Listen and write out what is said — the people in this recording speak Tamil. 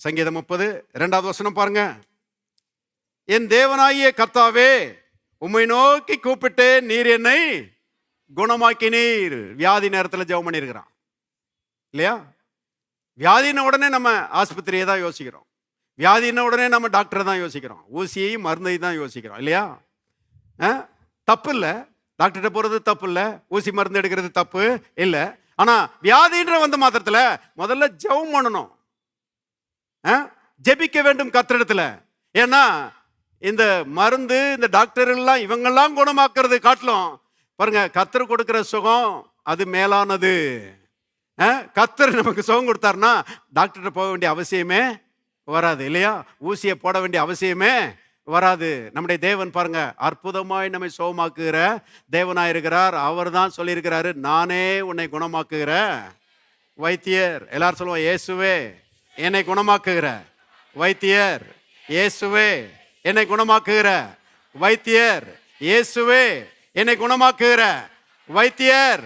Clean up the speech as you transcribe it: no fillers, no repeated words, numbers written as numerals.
சங்கீதம் 30 2வது வசனம் பாருங்க. என் தேவனாகிய கர்த்தாவே, உம்மை நோக்கி கூப்பிட்டு நீர் என்னை குணமாக்கினீர். வியாதி நேரத்தில் ஜெபம் பண்ணியிருக்கிறான் இல்லையா? வியாதின உடனே நம்ம ஆஸ்பத்திரியை தான் யோசிக்கிறோம். வியாதின உடனே நம்ம டாக்டரை தான் யோசிக்கிறோம். ஊசியையும் மருந்தையும் தான் யோசிக்கிறோம் இல்லையா? தப்பு இல்லை, டாக்டர்கிட்ட போகிறது தப்பு இல்லை, ஊசி மருந்து எடுக்கிறது தப்பு இல்லை. ஆனால் வியாதின்ற வந்த மாத்திரத்தில் முதல்ல ஜெபம் பண்ணணும், ஜெபிக்க வேண்டும் கர்த்தரிடத்தில். ஏன்னா இந்த மருந்து, இந்த டாக்டர் எல்லாம் இவங்கெல்லாம் குணமாக்குறது காட்டிலும் பாருங்க, கர்த்தர் கொடுக்கிற சுகம் அது மேலானது. கர்த்தர் நமக்கு சுகம் கொடுத்தாருன்னா டாக்டர்கிட்ட போக வேண்டிய அவசியமே வராது இல்லையா? ஊசியை போட வேண்டிய அவசியமே வராது. நம்முடைய தேவன் பாருங்க, அற்புதமாய் நம்மை சுகமாக்குகிற தேவனாய் இருக்கிறார். அவர் தான் சொல்லியிருக்கிறாரு, நானே உன்னை குணமாக்குகிற வைத்தியர். எல்லாரும் சொல்லுவோம், இயேசுவே என்னை குணமாக்குகிற வைத்தியர், இயேசுவே என்னை குணமாக்குகிற வைத்தியர், இயேசுவே என்னை குணமாக்குகிற வைத்தியர்.